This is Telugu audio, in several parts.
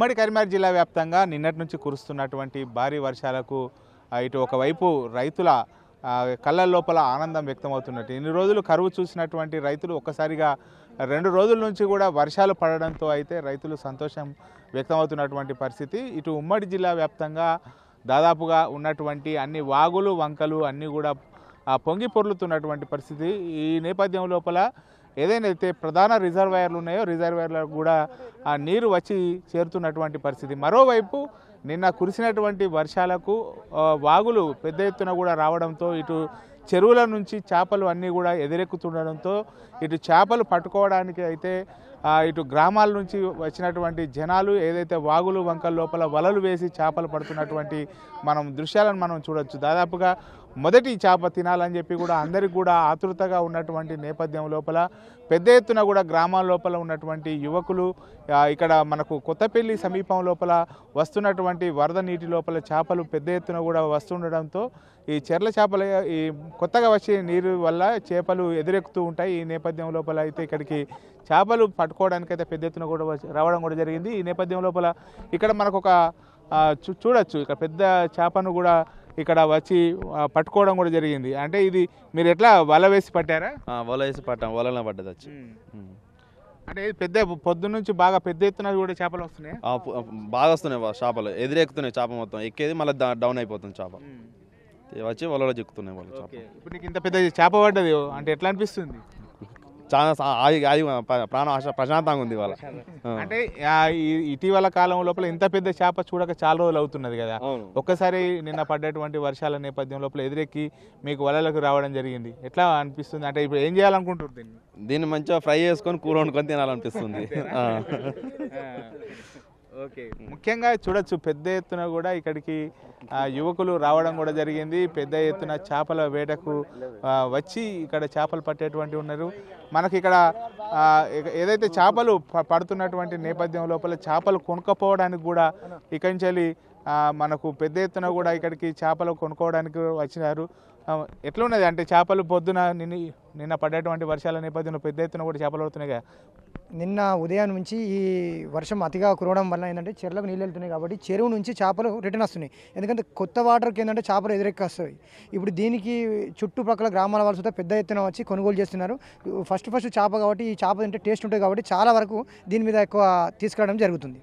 ఉమ్మడి కరీంనగర్ జిల్లా వ్యాప్తంగా నిన్నటి నుంచి కురుస్తున్నటువంటి భారీ వర్షాలకు ఇటు ఒకవైపు రైతుల కళ్ళ లోపల ఆనందం వ్యక్తమవుతున్నట్టు. ఇన్ని రోజులు కరువు చూసినటువంటి రైతులు ఒక్కసారిగా 2 రోజుల నుంచి కూడా వర్షాలు పడడంతో అయితే రైతులు సంతోషం వ్యక్తమవుతున్నటువంటి పరిస్థితి. ఇటు ఉమ్మడి జిల్లా వ్యాప్తంగా దాదాపుగా ఉన్నటువంటి అన్ని వాగులు వంకలు అన్నీ కూడా పొంగి పొర్లుతున్నటువంటి పరిస్థితి. ఈ నేపథ్యం లోపల ఏదైతే ప్రధాన రిజర్వాయర్లు ఉన్నాయో రిజర్వాయర్లకు కూడా నీరు వచ్చి చేరుతున్నటువంటి పరిస్థితి. మరోవైపు నిన్న కురిసినటువంటి వర్షాలకు వాగులు పెద్ద ఎత్తున కూడా రావడంతో ఇటు చెరువుల నుంచి చేపలు అన్నీ కూడా ఎదురెక్కుతుండడంతో ఇటు చేపలు పట్టుకోవడానికి అయితే ఇటు గ్రామాల నుంచి వచ్చినటువంటి జనాలు ఏదైతే వాగులు వంకల లోపల వలలు వేసి చేపలు పడుతున్నటువంటి దృశ్యాలను మనం చూడొచ్చు. దాదాపుగా మొదటి చేప తినాలని చెప్పి కూడా అందరికి కూడా ఆతృతగా ఉన్నటువంటి నేపథ్యం లోపల పెద్ద ఎత్తున కూడా గ్రామాల లోపల ఉన్నటువంటి యువకులు ఇక్కడ మనకు కొత్తపల్లి సమీపం లోపల వస్తున్నటువంటి వరద నీటి లోపల చేపలు పెద్ద ఎత్తున కూడా వస్తుండడంతో ఈ చెర్ల చేపల ఈ కొత్తగా వచ్చే నీరు వల్ల చేపలు ఎదురెక్కుతూ ఉంటాయి. ఈ నేపథ్యం లోపల అయితే ఇక్కడికి చేపలు పట్టుకోవడానికైతే పెద్ద ఎత్తున కూడా రావడం కూడా జరిగింది. ఈ నేపథ్యం లోపల ఇక్కడ మనకు ఒక చూడొచ్చు, ఇక్కడ పెద్ద చేపను కూడా ఇక్కడ వచ్చి పట్టుకోవడం కూడా జరిగింది. అంటే ఇది మీరు ఎట్లా వల వేసి పట్టారా? వల వేసి పట్టాం, వలన పడ్డది వచ్చి. అంటే పెద్ద పొద్దున్న నుంచి బాగా పెద్ద ఎత్తున కూడా చేపలు వస్తున్నాయి, బాగా వస్తున్నాయి చేపలు, ఎదురెక్కుతున్నాయి చేప మొత్తం, ఎక్కేది మళ్ళీ డౌన్ అయిపోతుంది చేప, వచ్చి వలలో చిక్కుతున్నాయి వాళ్ళు చేప. ఇప్పుడు నీకు ఇంత పెద్ద చేప పడ్డది అంటే ఎట్లా అనిపిస్తుంది? చాలా ప్రశాంతంగా ఉంది వాళ్ళ. అంటే ఇటీవల కాలం లోపల ఇంత పెద్ద చేప చూడక చాలా రోజులు అవుతున్నది కదా. ఒక్కసారి నిన్న పడ్డటువంటి వర్షాల నేపథ్యం లోపల ఎదురెక్కి మీకు వలలకు రావడం జరిగింది, ఎట్లా అనిపిస్తుంది? అంటే ఇప్పుడు ఏం చేయాలనుకుంటారు దీన్ని మంచిగా ఫ్రై చేసుకొని కూర వండుకొని తినాలనిపిస్తుంది. ఓకే, ముఖ్యంగా చూడొచ్చు పెద్ద ఎత్తున కూడా ఇక్కడికి యువకులు రావడం కూడా జరిగింది. పెద్ద ఎత్తున చేపల వేటకు వచ్చి ఇక్కడ చేపలు పట్టేటువంటి ఉన్నారు. మనకి ఇక్కడ ఏదైతే చేపలు పడుతున్నటువంటి నేపథ్యం లోపల చేపలు కొనుక్కపోవడానికి కూడా ఇక్కడి నుంచి మనకు పెద్ద ఎత్తున కూడా ఇక్కడికి చేపలు కొనుక్కోవడానికి వచ్చినారు. ఎట్లా ఉన్నది అంటే చేపలు పొద్దున నిన్న పడేటువంటి వర్షాల నేపథ్యంలో పెద్ద ఎత్తున కూడా చేపలు పడుతున్నాయి కదా. నిన్న ఉదయం నుంచి ఈ వర్షం అతిగా కురవడం వల్ల ఏంటంటే చెరువులకు నీళ్ళు వెళ్తున్నాయి కాబట్టి చెరువు నుంచి చేపలు రిటర్న్ వస్తున్నాయి. ఎందుకంటే కొత్త వాటర్కి ఏంటంటే చేపలు ఎదురెక్కి వస్తాయి. ఇప్పుడు దీనికి చుట్టుపక్కల గ్రామాల వాళ్ళు సుతా పెద్ద ఎత్తున వచ్చి కొనుగోలు చేస్తున్నారు. ఫస్ట్ చేప కాబట్టి ఈ చేప తింటే టేస్ట్ ఉంటుంది కాబట్టి చాలా వరకు దీని మీద ఎక్కువ తీసుకురావడం జరుగుతుంది.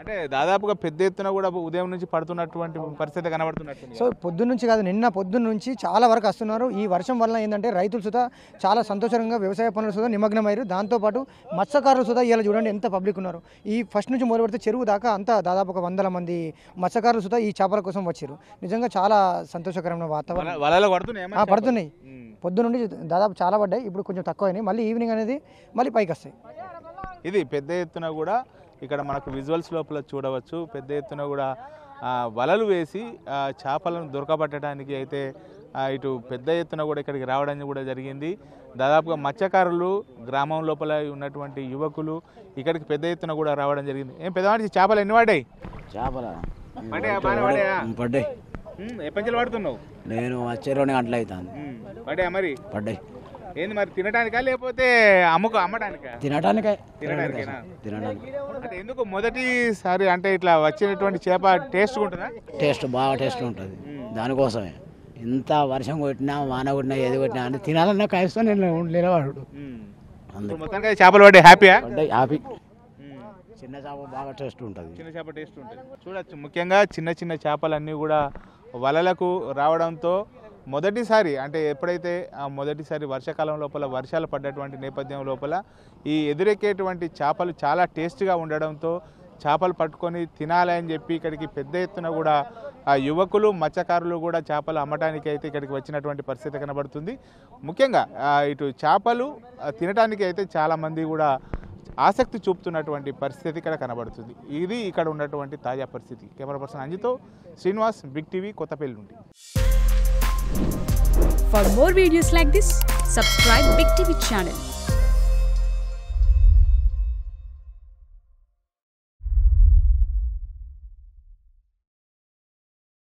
అంటే దాదాపుగా పెద్ద ఎత్తున కూడా ఉదయం నుంచి పడుతున్నటువంటి పరిస్థితి కనబడుతున్నట్టు. సో పొద్దున్న నుంచి కాదు, నిన్న పొద్దున్న నుంచి చాలా వరకు వస్తున్నారు. ఈ వర్షం వల్ల ఏంటంటే రైతులు సుతా చాలా సంతోషంగా వ్యవసాయ పనులు సుతా నిమగ్నమయ్యారు. దాంతోపాటు మత్స్యకారులు సుతా ఇలా చూడండి ఎంత పబ్లిక్ ఉన్నారు. ఈ ఫస్ట్ నుంచి మొదలు పెడితే చెరువు దాకా అంతా దాదాపు 100 మంది మత్స్యకారులు సుతా ఈ చేపల కోసం వచ్చారు. నిజంగా చాలా సంతోషకరమైన వాతావరణం. పడుతున్నాయి, పొద్దున్న నుండి దాదాపు చాలా పడ్డాయి, ఇప్పుడు కొంచెం తక్కువ అయినాయి. మళ్ళీ ఈవినింగ్ అనేది మళ్ళీ పైకి వస్తాయి. ఇది పెద్ద ఎత్తున కూడా ఇక్కడ మనకు విజువల్స్ లోపల చూడవచ్చు. పెద్ద ఎత్తున కూడా వలలు వేసి చేపలను దొరకబట్టడానికి అయితే ఇటు పెద్ద ఎత్తున కూడా ఇక్కడికి రావడం కూడా జరిగింది. దాదాపుగా మత్స్యకారులు గ్రామం లోపల ఉన్నటువంటి యువకులు ఇక్కడికి పెద్ద ఎత్తున కూడా రావడం జరిగింది. ఏం పెద్దవాడి చేపలు ఎన్ని పడ్డాయి? పడ్డాయి. ఎప్పటి పడుతున్నావు? నేను వచ్చే 2 గంటలు అవుతాను. పడ్డాయి మరి? పడ్డాయి. ఏంది మరి తినడానికా లేకపోతే అమ్మడానికా? తినడానికే. అంటే ఎందుకు మొదటిసారి అంటే ఇట్లా వచ్చినటువంటి చేప టేస్ట్ ఉంటుందా? టేస్ట్ బాగా టేస్ట్ ఉంటుంది, దానికోసమే. ఇంత వర్షం కొట్టినా వాన కొట్టినా ఏది కొట్టినా అంటే తినాలన్నా కాయిస్తా నేను నిలవాడు. మొత్తానికి చేపలు పడ్డాయి, హ్యాపీయా? హ్యాపీ. చిన్న చేప బాగా టేస్ట్ ఉంటుంది. చిన్న చేప టేస్ట్ ఉంటుంది. చూడొచ్చు, ముఖ్యంగా చిన్న చిన్న చేపలన్నీ కూడా వలలకు రావడంతో మొదటిసారి అంటే ఎప్పుడైతే మొదటిసారి వర్షాకాలం లోపల వర్షాలు పడ్డటువంటి నేపథ్యం లోపల ఈ ఎదురెక్కేటువంటి చేపలు చాలా టేస్ట్గా ఉండడంతో చేపలు పట్టుకొని తినాలి అని చెప్పి ఇక్కడికి పెద్ద ఎత్తున కూడా యువకులు మత్స్యకారులు కూడా చేపలు అమ్మటానికి అయితే ఇక్కడికి వచ్చినటువంటి పరిస్థితి కనబడుతుంది. ముఖ్యంగా ఇటు చేపలు తినడానికి అయితే చాలామంది కూడా ఆసక్తి చూపుతున్నటువంటి పరిస్థితి ఇక్కడ కనబడుతుంది. ఇది ఇక్కడ ఉన్నటువంటి తాజా పరిస్థితి. కెమెరా పర్సన్ అంజితో శ్రీనివాస్, బిగ్ టీవీ, కొత్తపల్లి నుండి. For more videos like this, subscribe Big TV channel.